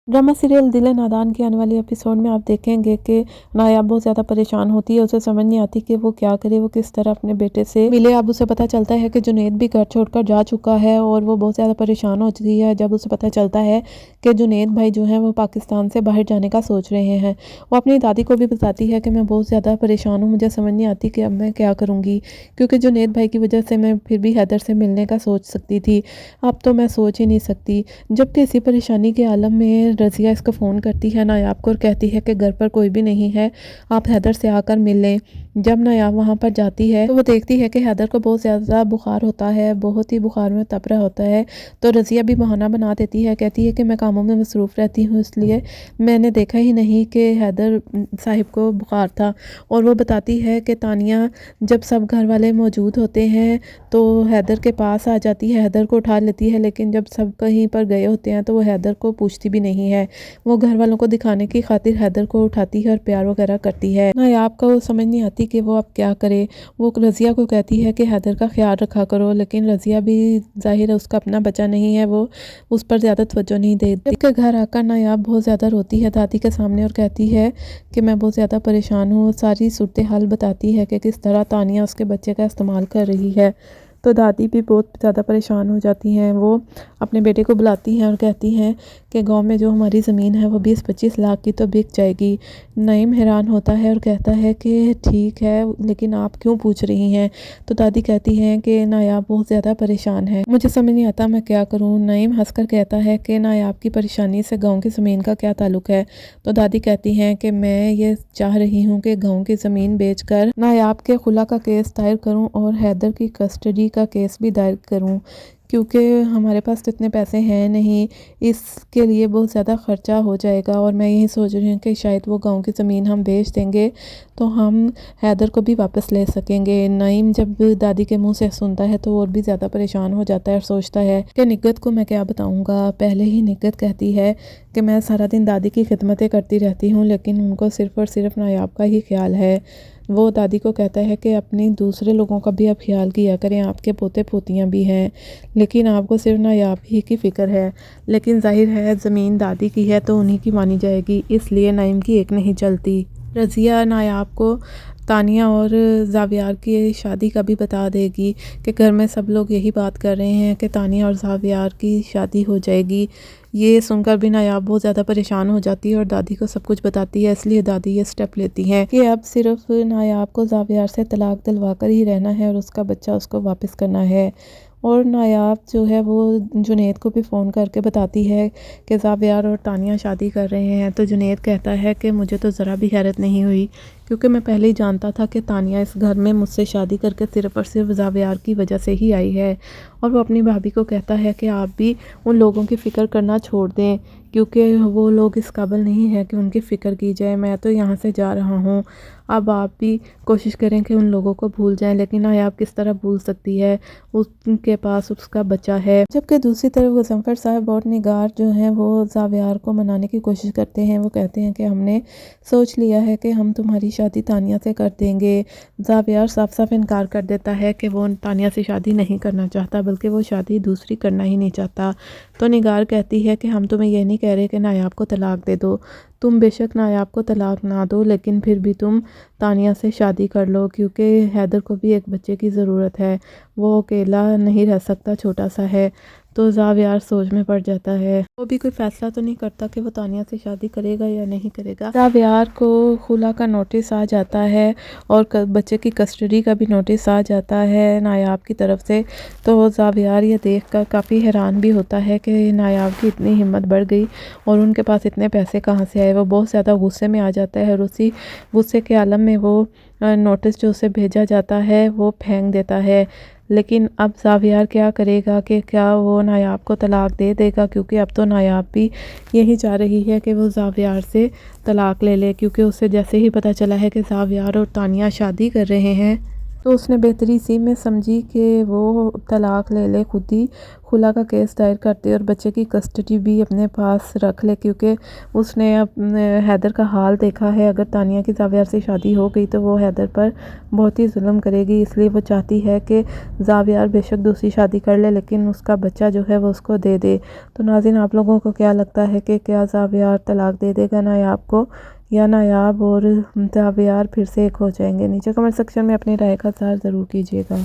Drama serial दिल नादान के आने वाले एपिसोड में आप देखेंगे कि नायाब बहुत ज़्यादा परेशान होती है। उसे समझ नहीं आती कि वो क्या करे, वो किस तरह अपने बेटे से मिले। अब उसे पता चलता है कि जुनैद भी घर छोड़कर जा चुका है और वो बहुत ज़्यादा परेशान होती है जब उसे पता चलता है कि जुनैद भाई जो हैं वो पाकिस्तान से बाहर जाने का सोच रहे हैं। वो अपनी दादी को भी बताती है कि मैं बहुत ज़्यादा परेशान हूँ, मुझे समझ नहीं आती कि अब मैं क्या करूँगी, क्योंकि जुनैद भाई की वजह से मैं फिर भी हैदर से मिलने का सोच सकती थी, अब तो मैं सोच ही नहीं सकती। जबकि इसी परेशानी के आलम में रज़िया इसको फ़ोन करती है नायाब को और कहती है कि घर पर कोई भी नहीं है, आप हैदर से आकर मिल लें। जब नायाब वहाँ पर जाती है तो वो देखती है कि हैदर को बहुत ज़्यादा बुखार होता है, बहुत ही बुखार में तप रहा होता है। तो रज़िया भी बहाना बना देती है, कहती है कि मैं कामों में मसरूफ़ रहती हूँ इसलिए मैंने देखा ही नहीं कि हैदर साहिब को बुखार था। और वो बताती है कि तानिया जब सब घर वाले मौजूद होते हैं तो हैदर के पास आ जाती है, हैदर को उठा लेती है, लेकिन जब सब कहीं पर गए होते हैं तो वो हैदर को पूछती भी नहीं है। वो घर वालों को दिखाने की खातिर हैदर को उठाती है और प्यार वगैरह करती है। नायाब को समझ नहीं आती कि वो अब क्या करे। वो रज़िया को कहती है कि हैदर का ख्याल रखा करो, लेकिन रज़िया भी ज़ाहिर है उसका अपना बच्चा नहीं है, वो उस पर ज़्यादा तवज्जो नहीं देती। के घर आकर नायाब बहुत ज़्यादा रोती है दादी के सामने और कहती है कि मैं बहुत ज़्यादा परेशान हूँ। सारी सूरत हाल बताती है कि किस तरह तानिया उसके बच्चे का इस्तेमाल कर रही है। तो दादी भी बहुत ज़्यादा परेशान हो जाती हैं। वो अपने बेटे को बुलाती हैं और कहती हैं कि गांव में जो हमारी ज़मीन है वो 20-25 लाख की तो बिक जाएगी। नईम हैरान होता है और कहता है कि ठीक है, लेकिन आप क्यों पूछ रही हैं। तो दादी कहती हैं कि नायाब बहुत ज़्यादा परेशान है, मुझे समझ नहीं आता मैं क्या करूं। नईम हंसकर कहता है कि नायाब की परेशानी से गाँव की ज़मीन का क्या ताल्लुक़ है। तो दादी कहती हैं कि मैं ये चाह रही हूँ कि गाँव की ज़मीन बेचकर नायाब के खुला का केस दायर करूँ और हैदर की कस्टडी का केस भी दायर करूं, क्योंकि हमारे पास तो इतने पैसे हैं नहीं, इसके लिए बहुत ज़्यादा ख़र्चा हो जाएगा। और मैं यही सोच रही हूँ कि शायद वो गांव की ज़मीन हम बेच देंगे तो हम हैदर को भी वापस ले सकेंगे। नईम जब दादी के मुंह से सुनता है तो और भी ज़्यादा परेशान हो जाता है और सोचता है कि निगत को मैं क्या बताऊँगा। पहले ही निगत कहती है कि मैं सारा दिन दादी की खिदमतें करती रहती हूँ, लेकिन उनको सिर्फ़ और सिर्फ नायाब का ही ख्याल है। वो दादी को कहता है कि अपनी दूसरे लोगों का भी आप ख्याल किया करें, आपके पोते पोतियाँ भी हैं, लेकिन आपको सिर्फ नायाब ही की फ़िक्र है। लेकिन जाहिर है ज़मीन दादी की है तो उन्हीं की मानी जाएगी, इसलिए नईम की एक नहीं चलती। रज़िया नायाब को तानिया और ज़ावियार की शादी का भी बता देगी कि घर में सब लोग यही बात कर रहे हैं कि तानिया और ज़ावियार की शादी हो जाएगी। ये सुनकर भी नायाब बहुत ज़्यादा परेशान हो जाती है और दादी को सब कुछ बताती है, इसलिए दादी ये स्टेप लेती हैं कि अब सिर्फ नायाब को ज़ावियार से तलाक दिलवा कर ही रहना है और उसका बच्चा उसको वापस करना है। और नायाब जो है वो जुनैद को भी फ़ोन करके बताती है कि ज़ावियार और तानिया शादी कर रहे हैं। तो जुनैद कहता है कि मुझे तो ज़रा भी हैरत नहीं हुई, क्योंकि मैं पहले ही जानता था कि तानिया इस घर में मुझसे शादी करके सिर्फ़ और सिर्फ ज़ावियार की वजह से ही आई है। और वो अपनी भाभी को कहता है कि आप भी उन लोगों की फ़िक्र करना छोड़ दें, क्योंकि वो लोग इस काबिल नहीं है कि उनकी फ़िक्र की जाए। मैं तो यहाँ से जा रहा हूँ, अब आप भी कोशिश करें कि उन लोगों को भूल जाएं। लेकिन नायाब किस तरह भूल सकती है, उसके पास उसका बच्चा है। जबकि दूसरी तरफ गज़नफ़र साहब और निगार जो हैं वो ज़ावियार को मनाने की कोशिश करते हैं। वो कहते हैं कि हमने सोच लिया है कि हम तुम्हारी शादी तानिया से कर देंगे। ज़ावियार साफ साफ इनकार कर देता है कि वो तानिया से शादी नहीं करना चाहता, बल्कि वो शादी दूसरी करना ही नहीं चाहता। तो निगार कहती है कि हम तुम्हें यह नहीं कह रहे कि नायाब को तलाक दे दो, तुम बेशक नायाब को तलाक ना दो, लेकिन फिर भी तुम तानिया से शादी कर लो, क्योंकि हैदर को भी एक बच्चे की ज़रूरत है, वो अकेला नहीं रह सकता, छोटा सा है। तो ज़ावियार सोच में पड़ जाता है। वो भी कोई फ़ैसला तो नहीं करता कि वो तानिया से शादी करेगा या नहीं करेगा। ज़ावियार को खुला का नोटिस आ जाता है और बच्चे की कस्टडी का भी नोटिस आ जाता है नायाब की तरफ से। तो ज़ावियार ये देखकर काफ़ी हैरान भी होता है कि नायाब की इतनी हिम्मत बढ़ गई और उनके पास इतने पैसे कहाँ से आए। वो बहुत ज़्यादा गुस्से में आ जाता है और उसी गुस्से के आलम में वो नोटिस जो उसे भेजा जाता है वो फेंक देता है। लेकिन अब ज़ावियार क्या करेगा कि क्या वो नायाब को तलाक दे देगा, क्योंकि अब तो नायाब भी यही चाह रही है कि वो ज़ावियार से तलाक ले ले, क्योंकि उसे जैसे ही पता चला है कि ज़ावियार और तानिया शादी कर रहे हैं تو اس نے بہتری سی میں سمجھی کہ وہ طلاق لے لے، خود ہی خلا کا کیس دائر کرتے اور بچے کی کسٹڈی بھی اپنے پاس رکھ لے، کیونکہ اس نے حیدر کا حال دیکھا ہے۔ اگر تانیہ کی زاویار سے شادی ہو گئی تو وہ حیدر پر بہت ہی ظلم کرے گی، اس لیے وہ چاہتی ہے کہ زاویار بے شک دوسری شادی کر لے لیکن اس کا بچہ جو ہے وہ اس کو دے دے۔ تو ناظرین، آپ لوگوں کو کیا لگتا ہے کہ کیا زاویار طلاق دے دے گا نایاب کو، یا نایاب اور زاویار پھر سے ایک ہو جائیں گے؟ نیچے کمنٹ سیکشن میں اپنی رائے کا اظہار ضرور کیجیے گا۔